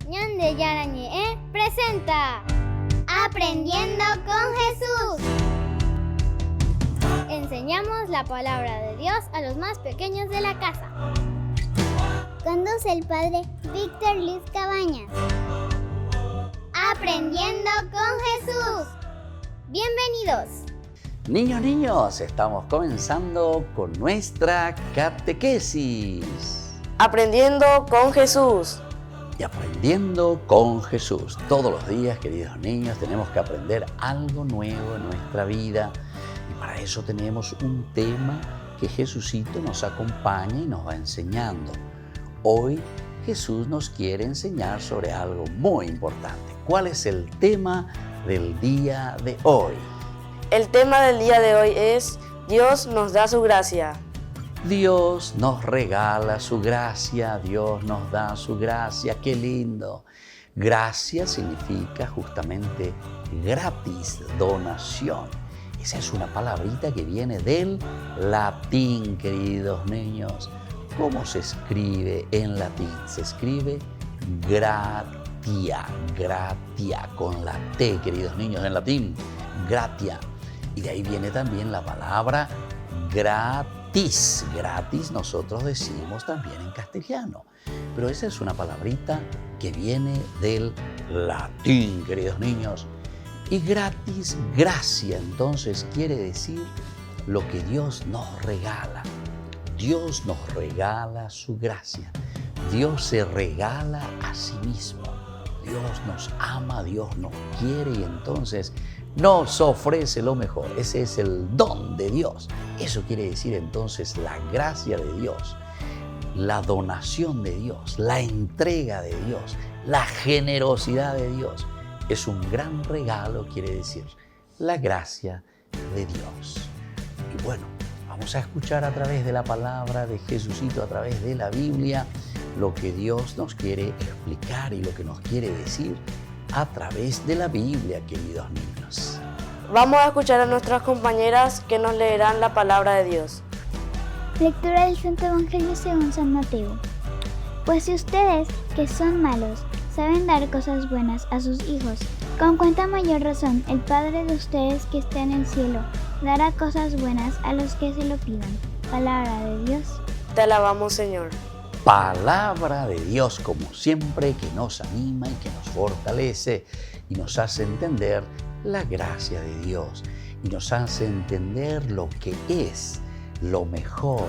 Ñande Yarañe presenta Aprendiendo con Jesús. Enseñamos la palabra de Dios a los más pequeños de la casa. Conduce el padre Víctor Luis Cabañas. Aprendiendo con Jesús. Bienvenidos. Niños, estamos comenzando con nuestra catequesis. Aprendiendo con Jesús. Y aprendiendo con Jesús. Todos los días, queridos niños, tenemos que aprender algo nuevo en nuestra vida. Y para eso tenemos un tema que Jesucito nos acompaña y nos va enseñando. Hoy Jesús nos quiere enseñar sobre algo muy importante. ¿Cuál es el tema del día de hoy? El tema del día de hoy es Dios nos da su gracia. Dios nos regala su gracia, Dios nos da su gracia, qué lindo. Gracia significa justamente gratis, donación. Esa es una palabrita que viene del latín, queridos niños. ¿Cómo se escribe en latín? Se escribe gratia, gratia, con la T, queridos niños, en latín, gratia. Y de ahí viene también la palabra gratis. Gratis nosotros decimos también en castellano. Pero esa es una palabrita que viene del latín, queridos niños. Y gratis, gracia, entonces quiere decir lo que Dios nos regala. Dios nos regala su gracia. Dios se regala a sí mismo. Dios nos ama, Dios nos quiere y entonces nos ofrece lo mejor. Ese es el don de Dios. Eso quiere decir entonces la gracia de Dios, la donación de Dios, la entrega de Dios, la generosidad de Dios. Es un gran regalo, quiere decir, la gracia de Dios. Y bueno, vamos a escuchar a través de la palabra de Jesucito, a través de la Biblia, lo que Dios nos quiere explicar y lo que nos quiere decir a través de la Biblia, queridos niños. Vamos a escuchar a nuestras compañeras que nos leerán la palabra de Dios. Lectura del Santo Evangelio según San Mateo. Pues si ustedes, que son malos, saben dar cosas buenas a sus hijos, con cuánta mayor razón el Padre de ustedes que está en el cielo dará cosas buenas a los que se lo pidan. Palabra de Dios. Te alabamos, Señor. Palabra de Dios, como siempre, que nos anima y que nos fortalece y nos hace entender la gracia de Dios y nos hace entender lo que es lo mejor,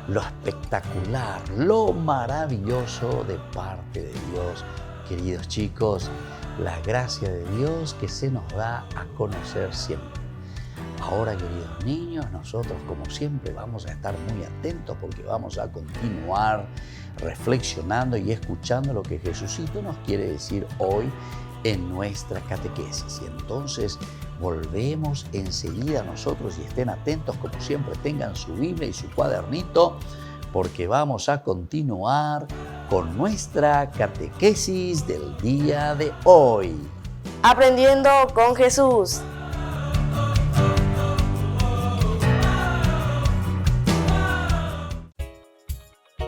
lo espectacular, lo maravilloso de parte de Dios. Queridos chicos, la gracia de Dios que se nos da a conocer siempre. Ahora, queridos niños, nosotros como siempre vamos a estar muy atentos porque vamos a continuar reflexionando y escuchando lo que Jesucito nos quiere decir hoy en nuestra catequesis. Y entonces volvemos enseguida nosotros y estén atentos como siempre, tengan su Biblia y su cuadernito porque vamos a continuar con nuestra catequesis del día de hoy. Aprendiendo con Jesús.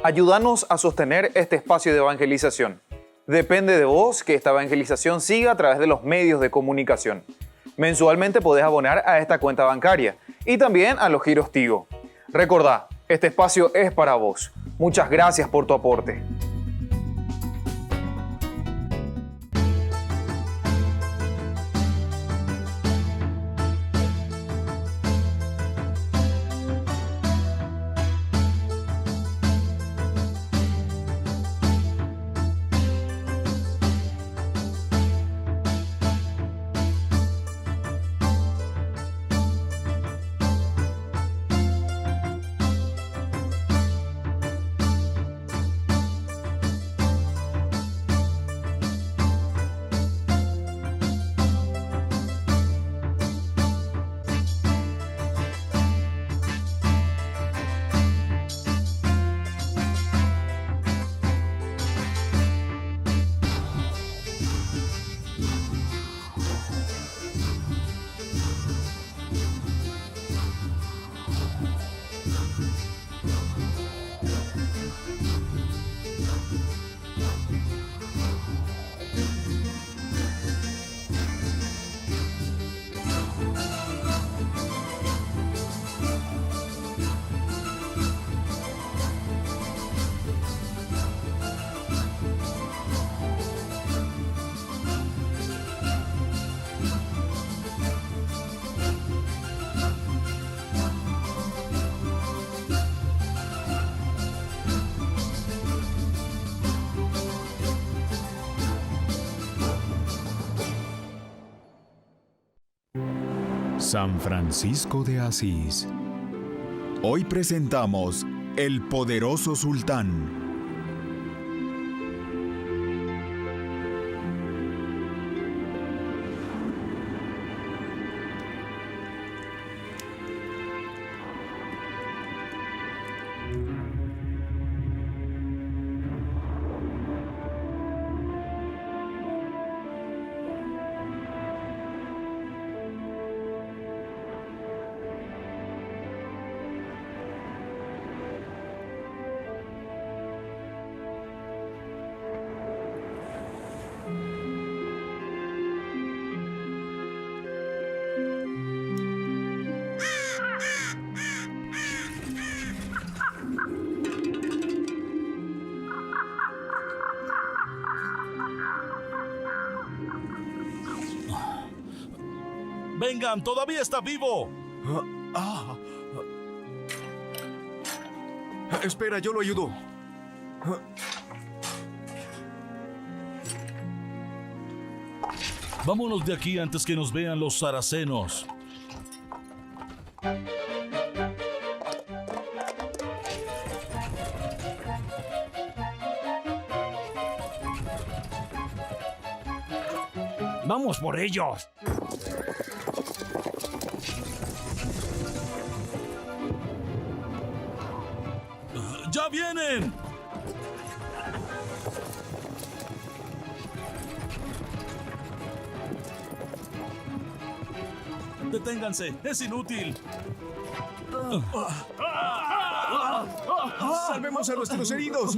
Ayúdanos a sostener este espacio de evangelización. Depende de vos que esta evangelización siga a través de los medios de comunicación. Mensualmente podés abonar a esta cuenta bancaria y también a los giros Tigo. Recordá, este espacio es para vos. Muchas gracias por tu aporte. San Francisco de Asís. Hoy presentamos El Poderoso Sultán. ¡Vengan! ¡Todavía está vivo! Espera, yo lo ayudo. Vámonos de aquí antes que nos vean los saracenos. ¡Vamos por ellos! ¡Ya vienen! ¡Deténganse! ¡Es inútil! ¡Salvemos a nuestros heridos!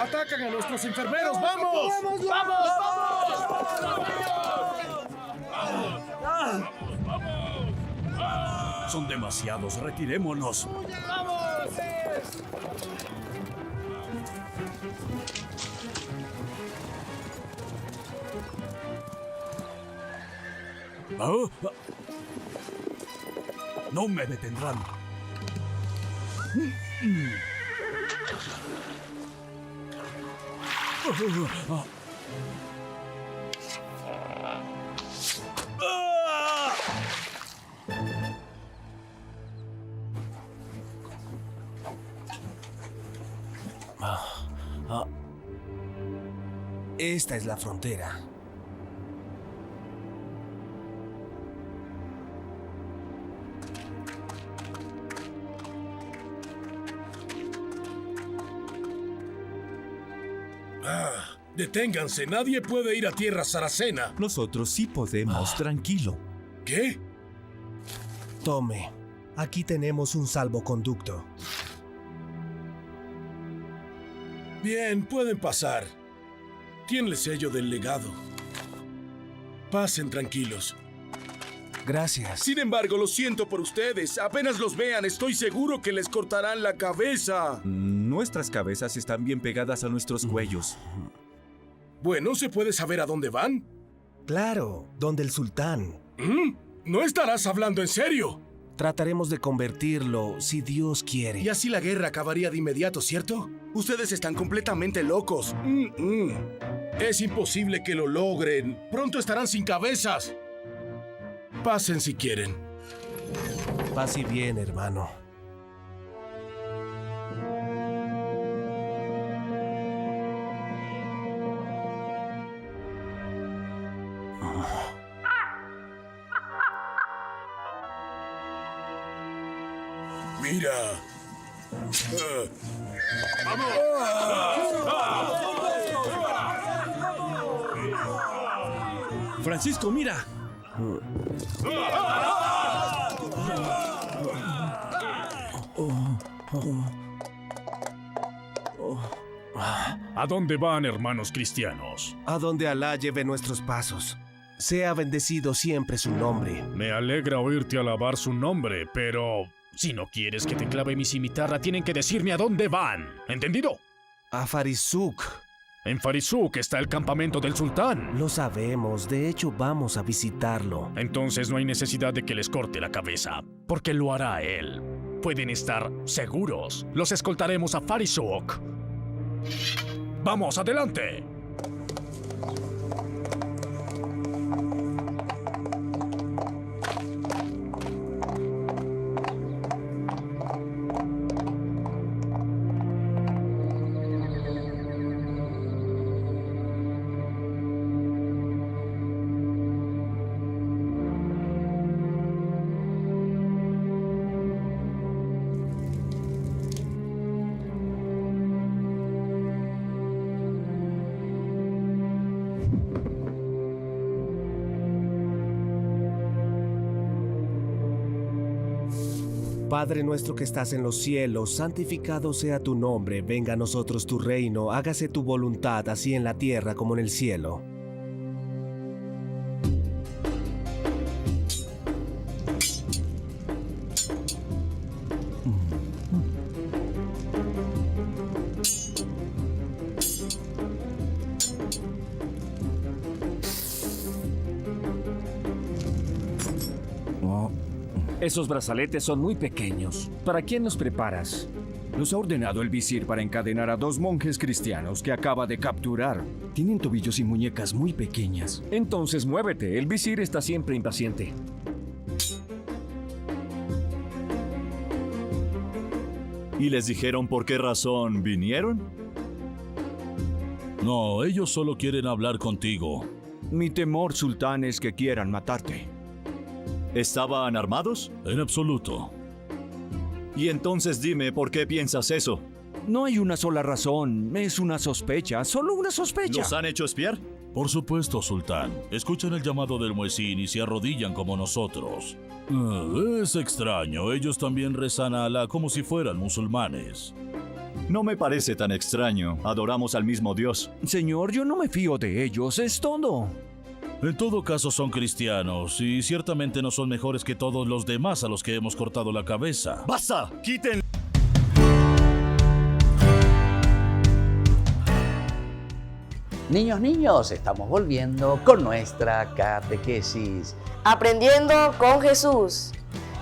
¡Atacan a nuestros enfermeros! ¡Vamos! ¡Vamos! Son demasiados, retirémonos. No me detendrán. Esta es la frontera. Deténganse, nadie puede ir a tierra saracena. Nosotros sí podemos, tranquilo. ¿Qué? Tome, aquí tenemos un salvoconducto. Bien, pueden pasar. Tiene el sello del legado. Pasen tranquilos. Gracias. Sin embargo, lo siento por ustedes. Apenas los vean, estoy seguro que les cortarán la cabeza. Nuestras cabezas están bien pegadas a nuestros cuellos. Bueno, ¿se puede saber a dónde van? Claro, donde el sultán. ¿No estarás hablando en serio? Trataremos de convertirlo, si Dios quiere. Y así la guerra acabaría de inmediato, ¿cierto? Ustedes están completamente locos. Es imposible que lo logren. Pronto estarán sin cabezas. Pasen si quieren. Paz y bien, hermano. Mira. Francisco, mira. ¿A dónde van, hermanos cristianos? A donde Alá lleve nuestros pasos. Sea bendecido siempre su nombre. Me alegra oírte alabar su nombre, pero si no quieres que te clave mi cimitarra, tienen que decirme a dónde van. ¿Entendido? A Farisuk. En Farisuk está el campamento del sultán. Lo sabemos, de hecho vamos a visitarlo. Entonces no hay necesidad de que les corte la cabeza, porque lo hará él. Pueden estar seguros. Los escoltaremos a Farisuk. ¡Vamos, adelante! Padre nuestro que estás en los cielos, santificado sea tu nombre, venga a nosotros tu reino, hágase tu voluntad, así en la tierra como en el cielo. Esos brazaletes son muy pequeños. ¿Para quién los preparas? Los ha ordenado el visir para encadenar a 2 monjes cristianos que acaba de capturar. Tienen tobillos y muñecas muy pequeñas. Entonces muévete, el visir está siempre impaciente. ¿Y les dijeron por qué razón vinieron? No, ellos solo quieren hablar contigo. Mi temor, sultán, es que quieran matarte. ¿Estaban armados? En absoluto. Y entonces dime, ¿por qué piensas eso? No hay una sola razón, es una sospecha, solo una sospecha. ¿Los han hecho espiar? Por supuesto, sultán. Escuchan el llamado del muezín y se arrodillan como nosotros. Es extraño, ellos también rezan a Alá como si fueran musulmanes. No me parece tan extraño, adoramos al mismo Dios. Señor, yo no me fío de ellos, es todo. En todo caso son cristianos y ciertamente no son mejores que todos los demás a los que hemos cortado la cabeza. ¡Basta! ¡Quiten! Niños, estamos volviendo con nuestra catequesis. Aprendiendo con Jesús.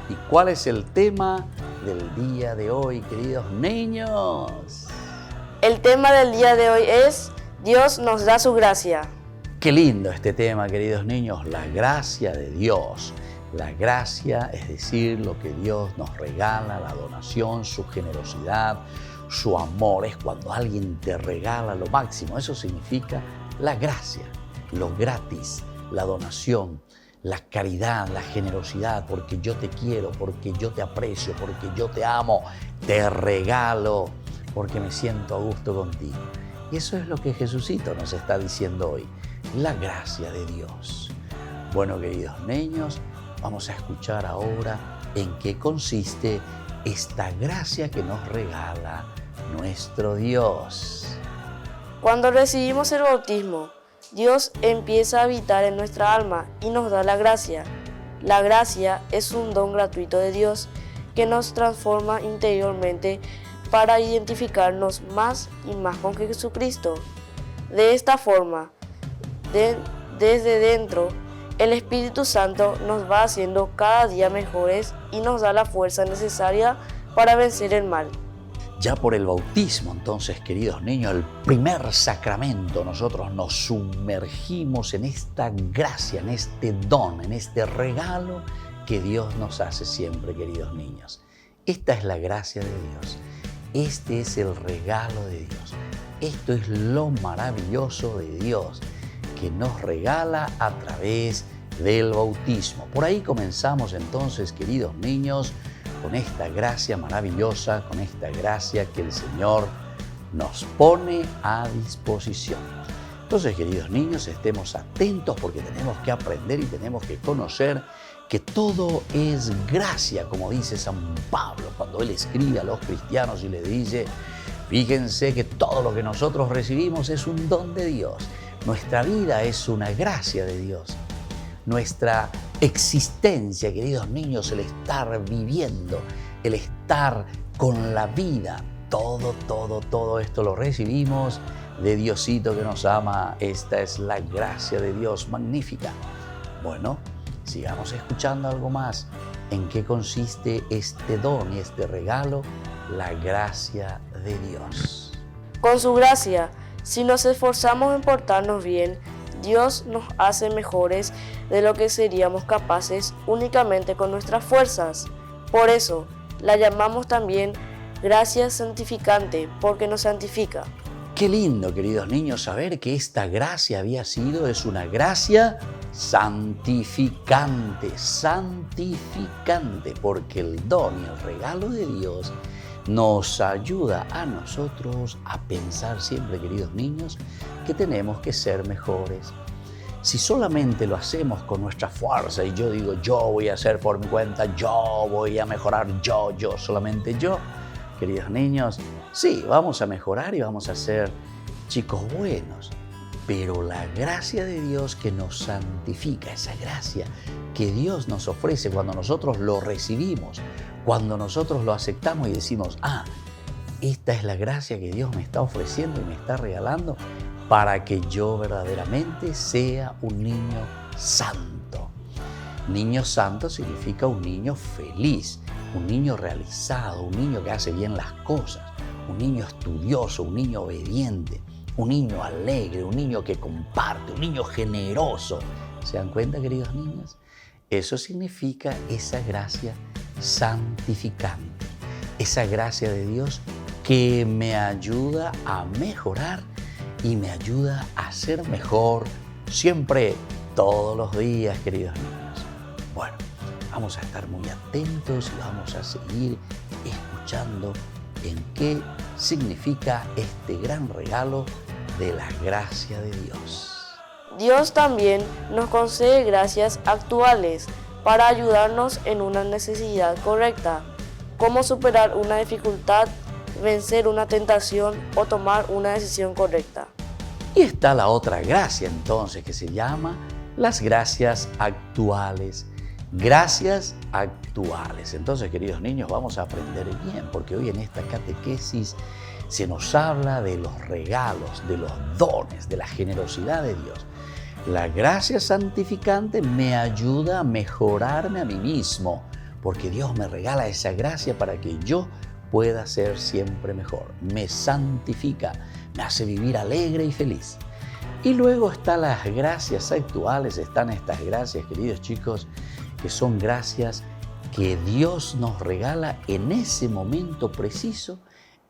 ¿Y cuál es el tema del día de hoy, queridos niños? El tema del día de hoy es Dios nos da su gracia. Qué lindo este tema, queridos niños, la gracia de Dios. La gracia, es decir, lo que Dios nos regala, la donación, su generosidad, su amor. Es cuando alguien te regala lo máximo. Eso significa la gracia, lo gratis, la donación, la caridad, la generosidad, porque yo te quiero, porque yo te aprecio, porque yo te amo, te regalo, porque me siento a gusto contigo. Y eso es lo que Jesucito nos está diciendo hoy. La gracia de Dios. Bueno, queridos niños, vamos a escuchar ahora en qué consiste esta gracia que nos regala nuestro Dios. Cuando recibimos el bautismo, Dios empieza a habitar en nuestra alma y nos da la gracia. La gracia es un don gratuito de Dios que nos transforma interiormente para identificarnos más y más con Jesucristo. De esta forma, desde dentro, el Espíritu Santo nos va haciendo cada día mejores y nos da la fuerza necesaria para vencer el mal. Ya por el bautismo, entonces, queridos niños, el primer sacramento, nosotros nos sumergimos en esta gracia, en este don, en este regalo que Dios nos hace siempre, queridos niños. Esta es la gracia de Dios. Este es el regalo de Dios. Esto es lo maravilloso de Dios que nos regala a través del bautismo. Por ahí comenzamos entonces, queridos niños, con esta gracia maravillosa, con esta gracia que el Señor nos pone a disposición. Entonces, queridos niños, estemos atentos porque tenemos que aprender y tenemos que conocer que todo es gracia, como dice San Pablo cuando él escribe a los cristianos y les dice: fíjense que todo lo que nosotros recibimos es un don de Dios. Nuestra vida es una gracia de Dios. Nuestra existencia, queridos niños, el estar viviendo, el estar con la vida, todo esto lo recibimos de Diosito que nos ama. Esta es la gracia de Dios magnífica. Bueno, sigamos escuchando algo más. ¿En qué consiste este don y este regalo? La gracia de Dios. Con su gracia, si nos esforzamos en portarnos bien, Dios nos hace mejores de lo que seríamos capaces únicamente con nuestras fuerzas. Por eso, la llamamos también gracia santificante, porque nos santifica. Qué lindo, queridos niños, saber que esta gracia es una gracia santificante, porque el don y el regalo de Dios nos ayuda a nosotros a pensar siempre, queridos niños, que tenemos que ser mejores. Si solamente lo hacemos con nuestra fuerza y yo digo, yo voy a hacer por mi cuenta, yo voy a mejorar, solamente yo, queridos niños, sí, vamos a mejorar y vamos a ser chicos buenos, pero la gracia de Dios que nos santifica, esa gracia que Dios nos ofrece cuando nosotros lo recibimos, cuando nosotros lo aceptamos y decimos, esta es la gracia que Dios me está ofreciendo y me está regalando para que yo verdaderamente sea un niño santo. Niño santo significa un niño feliz, un niño realizado, un niño que hace bien las cosas, un niño estudioso, un niño obediente, un niño alegre, un niño que comparte, un niño generoso. ¿Se dan cuenta, queridos niños? Eso significa esa gracia santificante, esa gracia de Dios que me ayuda a mejorar y me ayuda a ser mejor siempre, todos los días, queridos niños. Bueno, vamos a estar muy atentos y vamos a seguir escuchando en qué significa este gran regalo de la gracia de Dios. Dios también nos concede gracias actuales para ayudarnos en una necesidad correcta, como superar una dificultad, vencer una tentación o tomar una decisión correcta. Y está la otra gracia entonces que se llama las gracias actuales. Gracias actuales. Entonces, queridos niños, vamos a aprender bien, porque hoy en esta catequesis se nos habla de los regalos, de los dones, de la generosidad de Dios. La gracia santificante me ayuda a mejorarme a mí mismo, porque Dios me regala esa gracia para que yo pueda ser siempre mejor. Me santifica, me hace vivir alegre y feliz. Y luego están las gracias actuales, están estas gracias, queridos chicos, que son gracias que Dios nos regala en ese momento preciso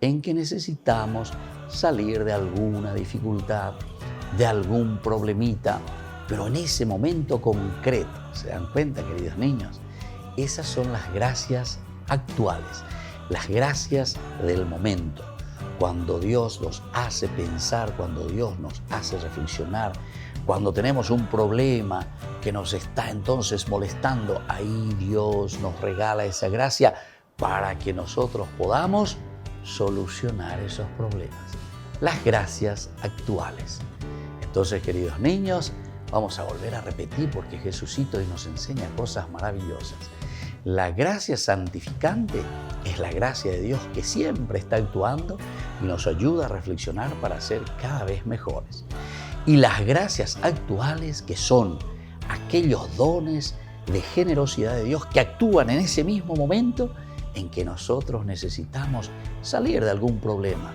en que necesitamos salir de alguna dificultad, de algún problemita, pero en ese momento concreto. ¿Se dan cuenta, queridos niños? Esas son las gracias actuales, las gracias del momento. Cuando Dios nos hace pensar, cuando Dios nos hace reflexionar, cuando tenemos un problema que nos está entonces molestando, ahí Dios nos regala esa gracia para que nosotros podamos solucionar esos problemas. Las gracias actuales. Entonces, queridos niños, vamos a volver a repetir porque Jesucito hoy nos enseña cosas maravillosas. La gracia santificante es la gracia de Dios que siempre está actuando y nos ayuda a reflexionar para ser cada vez mejores. Y las gracias actuales, que son aquellos dones de generosidad de Dios que actúan en ese mismo momento en que nosotros necesitamos salir de algún problema.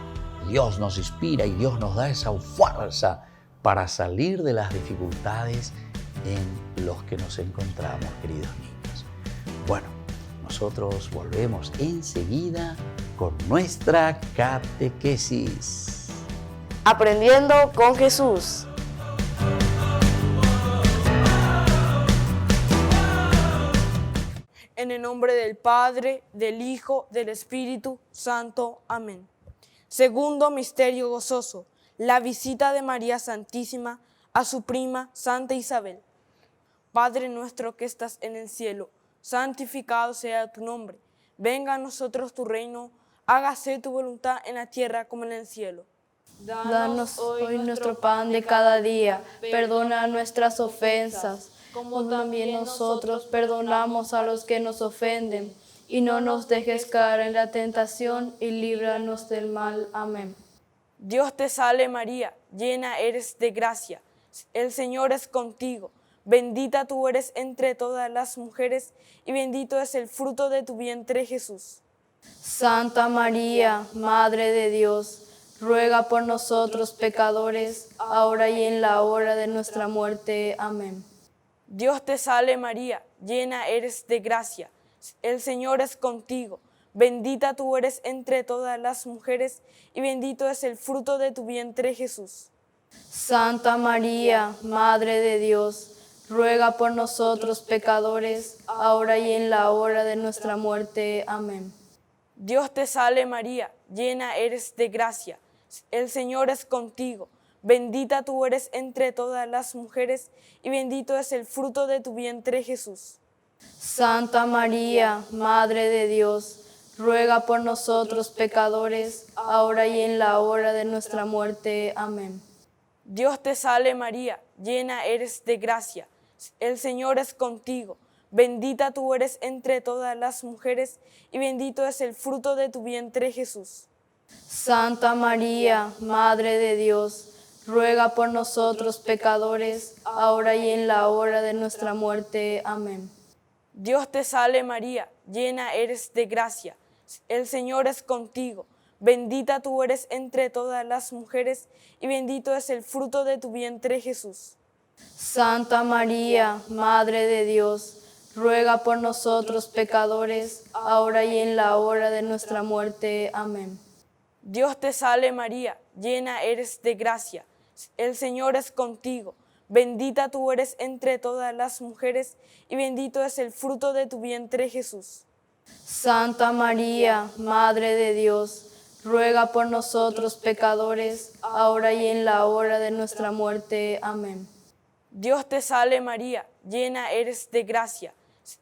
Dios nos inspira y Dios nos da esa fuerza para salir de las dificultades en los que nos encontramos, queridos niños. Bueno, nosotros volvemos enseguida con nuestra catequesis. Aprendiendo con Jesús. En el nombre del Padre, del Hijo, del Espíritu Santo. Amén. Segundo misterio gozoso, la visita de María Santísima a su prima Santa Isabel. Padre nuestro que estás en el cielo, santificado sea tu nombre. Venga a nosotros tu reino, hágase tu voluntad en la tierra como en el cielo. Danos hoy nuestro pan de cada día, perdona nuestras ofensas, como también nosotros perdonamos a los que nos ofenden, y no nos dejes caer en la tentación, y líbranos del mal. Amén. Dios te salve María, llena eres de gracia, el Señor es contigo. Bendita tú eres entre todas las mujeres, y bendito es el fruto de tu vientre, Jesús. Santa María, Madre de Dios, ruega por nosotros pecadores, ahora y en la hora de nuestra muerte. Amén. Dios te salve María, llena eres de gracia, el Señor es contigo. Bendita tú eres entre todas las mujeres, y bendito es el fruto de tu vientre, Jesús. Santa María, Madre de Dios, ruega por nosotros pecadores, ahora y en la hora de nuestra muerte. Amén. Dios te salve María, llena eres de gracia, el Señor es contigo. Bendita tú eres entre todas las mujeres, y bendito es el fruto de tu vientre, Jesús. Santa María, Madre de Dios, ruega por nosotros pecadores, ahora y en la hora de nuestra muerte. Amén. Dios te salve María, llena eres de gracia, el Señor es contigo. Bendita tú eres entre todas las mujeres, y bendito es el fruto de tu vientre, Jesús. Santa María, Madre de Dios, ruega por nosotros pecadores, ahora y en la hora de nuestra muerte. Amén. Dios te salve María, llena eres de gracia, el Señor es contigo. Bendita tú eres entre todas las mujeres, y bendito es el fruto de tu vientre, Jesús. Santa María, Madre de Dios, ruega por nosotros pecadores, ahora y en la hora de nuestra muerte. Amén. Dios te salve María, llena eres de gracia, el Señor es contigo. Bendita tú eres entre todas las mujeres, y bendito es el fruto de tu vientre, Jesús. Santa María, Madre de Dios, ruega por nosotros pecadores, ahora y en la hora de nuestra muerte. Amén. Dios te salve María, llena eres de gracia,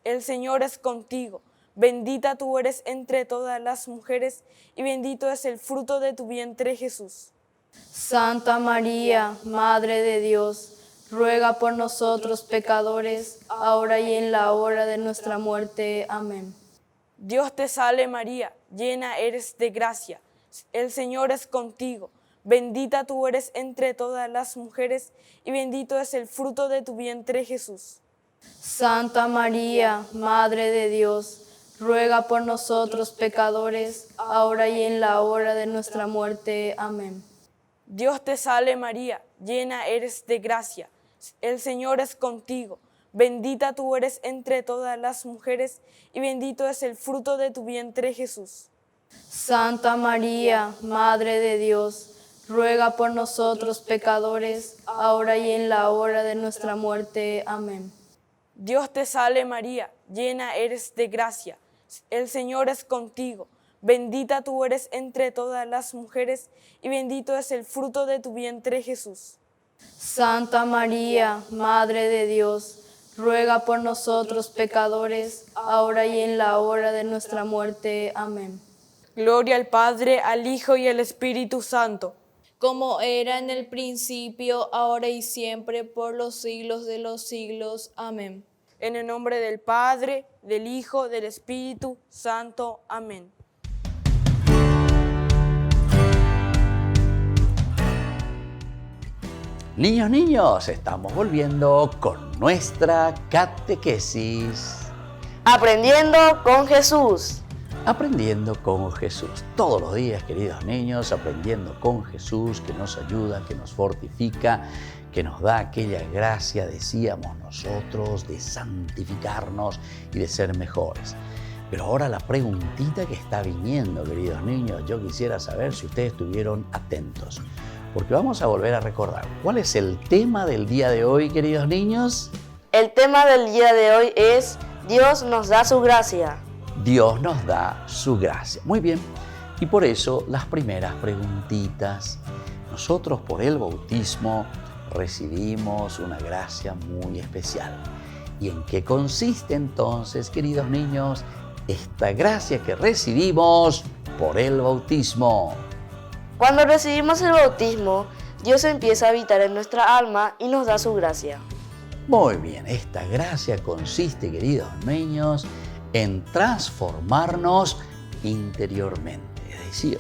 el Señor es contigo. Bendita tú eres entre todas las mujeres, y bendito es el fruto de tu vientre, Jesús. Santa María, Madre de Dios, ruega por nosotros pecadores, ahora y en la hora de nuestra muerte. Amén. Dios te salve María, llena eres de gracia, el Señor es contigo. Bendita tú eres entre todas las mujeres, y bendito es el fruto de tu vientre, Jesús. Santa María, Madre de Dios, ruega por nosotros pecadores, ahora y en la hora de nuestra muerte. Amén. Dios te salve María, llena eres de gracia, el Señor es contigo. Bendita tú eres entre todas las mujeres, y bendito es el fruto de tu vientre, Jesús. Santa María, Madre de Dios, ruega por nosotros pecadores, ahora y en la hora de nuestra muerte. Amén. Dios te salve María, llena eres de gracia, el Señor es contigo. Bendita tú eres entre todas las mujeres, y bendito es el fruto de tu vientre, Jesús. Santa María, Madre de Dios, ruega por nosotros pecadores, ahora y en la hora de nuestra muerte. Amén. Gloria al Padre, al Hijo y al Espíritu Santo. Como era en el principio, ahora y siempre, por los siglos de los siglos. Amén. En el nombre del Padre, del Hijo, del Espíritu Santo. Amén. Niños, estamos volviendo con nuestra catequesis. Aprendiendo con Jesús. Aprendiendo con Jesús. Todos los días, queridos niños, aprendiendo con Jesús, que nos ayuda, que nos fortifica, que nos da aquella gracia, decíamos nosotros, de santificarnos y de ser mejores. Pero ahora la preguntita que está viniendo, queridos niños, yo quisiera saber si ustedes estuvieron atentos. Porque vamos a volver a recordar. ¿Cuál es el tema del día de hoy, queridos niños? El tema del día de hoy es Dios nos da su gracia. Dios nos da su gracia. Muy bien. Y por eso las primeras preguntitas. Nosotros por el bautismo recibimos una gracia muy especial. ¿Y en qué consiste entonces, queridos niños, esta gracia que recibimos por el bautismo? Cuando recibimos el bautismo, Dios empieza a habitar en nuestra alma y nos da su gracia. Muy bien, esta gracia consiste, queridos niños, en transformarnos interiormente. Es decir,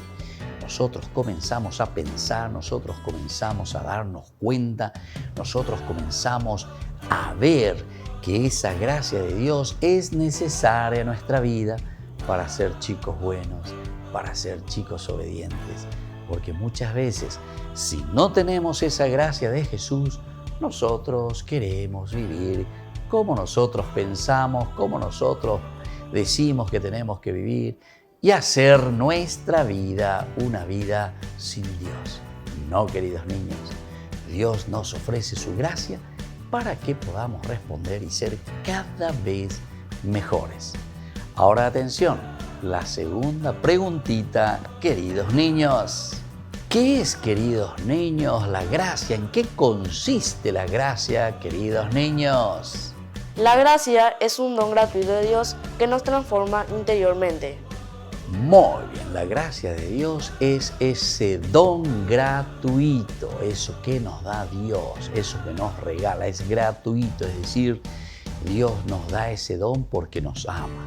nosotros comenzamos a pensar, nosotros comenzamos a darnos cuenta, nosotros comenzamos a ver que esa gracia de Dios es necesaria en nuestra vida para ser chicos buenos, para ser chicos obedientes. Porque muchas veces, si no tenemos esa gracia de Jesús, nosotros queremos vivir como nosotros pensamos, como nosotros decimos que tenemos que vivir y hacer nuestra vida una vida sin Dios. No, queridos niños, Dios nos ofrece su gracia para que podamos responder y ser cada vez mejores. Ahora atención, la segunda preguntita, queridos niños. ¿Qué es, queridos niños, la gracia? ¿En qué consiste la gracia, queridos niños? La gracia es un don gratuito de Dios que nos transforma interiormente. Muy bien, la gracia de Dios es ese don gratuito, eso que nos da Dios, eso que nos regala, es gratuito, es decir, Dios nos da ese don porque nos ama.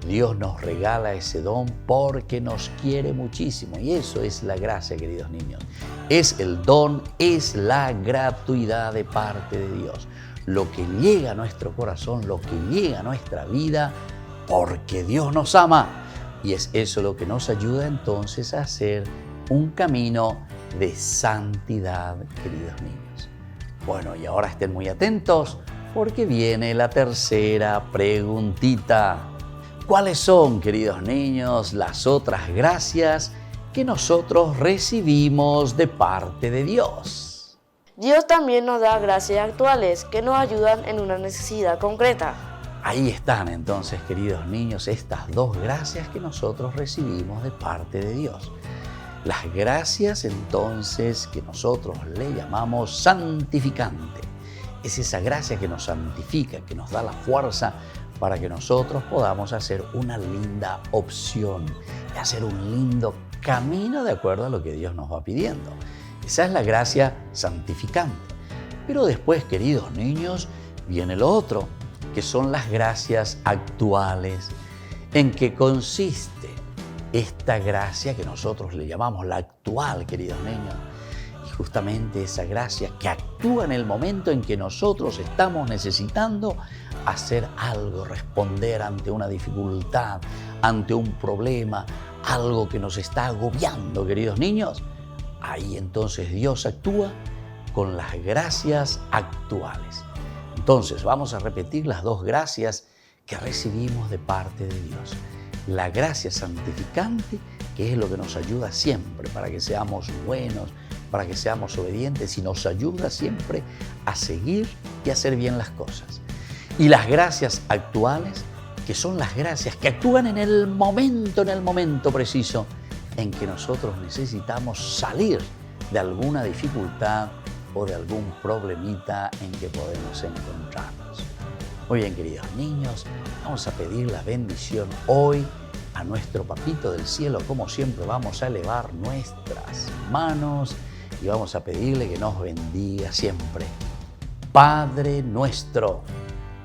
Dios nos regala ese don porque nos quiere muchísimo y eso es la gracia, queridos niños. Es el don, es la gratuidad de parte de Dios. Lo que llega a nuestro corazón, lo que llega a nuestra vida porque Dios nos ama. Y es eso lo que nos ayuda entonces a hacer un camino de santidad, queridos niños. Bueno, y ahora estén muy atentos porque viene la tercera preguntita. ¿Cuáles son, queridos niños, las otras gracias que nosotros recibimos de parte de Dios? Dios también nos da gracias actuales que nos ayudan en una necesidad concreta. Ahí están entonces, queridos niños, estas dos gracias que nosotros recibimos de parte de Dios. Las gracias entonces que nosotros le llamamos santificante. Es esa gracia que nos santifica, que nos da la fuerza para que nosotros podamos hacer una linda opción y hacer un lindo camino de acuerdo a lo que Dios nos va pidiendo. Esa es la gracia santificante. Pero después, queridos niños, viene lo otro, que son las gracias actuales. ¿En qué consiste esta gracia que nosotros le llamamos la actual, queridos niños? Y justamente esa gracia que actúa en el momento en que nosotros estamos necesitando hacer algo, responder ante una dificultad, ante un problema, algo que nos está agobiando, queridos niños. Ahí entonces Dios actúa con las gracias actuales. Entonces vamos a repetir las dos gracias que recibimos de parte de Dios. La gracia santificante, que es lo que nos ayuda siempre para que seamos buenos, para que seamos obedientes y nos ayuda siempre a seguir y a hacer bien las cosas. Y las gracias actuales, que son las gracias que actúan en el momento preciso en que nosotros necesitamos salir de alguna dificultad o de algún problemita en que podemos encontrarnos. Muy bien, queridos niños, vamos a pedir la bendición hoy a nuestro Papito del Cielo. Como siempre, vamos a elevar nuestras manos y vamos a pedirle que nos bendiga siempre. Padre nuestro,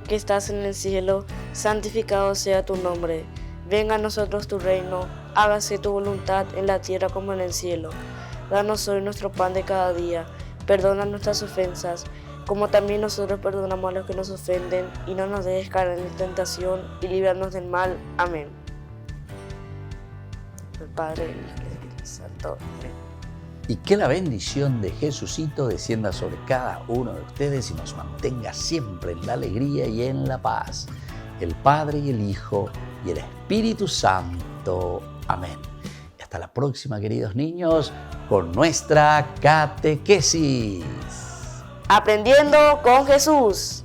que estás en el cielo, santificado sea tu nombre. Venga a nosotros tu reino, hágase tu voluntad en la tierra como en el cielo. Danos hoy nuestro pan de cada día. Perdona nuestras ofensas, como también nosotros perdonamos a los que nos ofenden, y no nos dejes caer en tentación, y líbranos del mal. Amén. El Padre, el Hijo y el Espíritu Santo. Amén. Y que la bendición de Jesucito descienda sobre cada uno de ustedes y nos mantenga siempre en la alegría y en la paz. El Padre y el Hijo y el Espíritu Santo. Amén. Hasta la próxima, queridos niños, con nuestra catequesis. Aprendiendo con Jesús.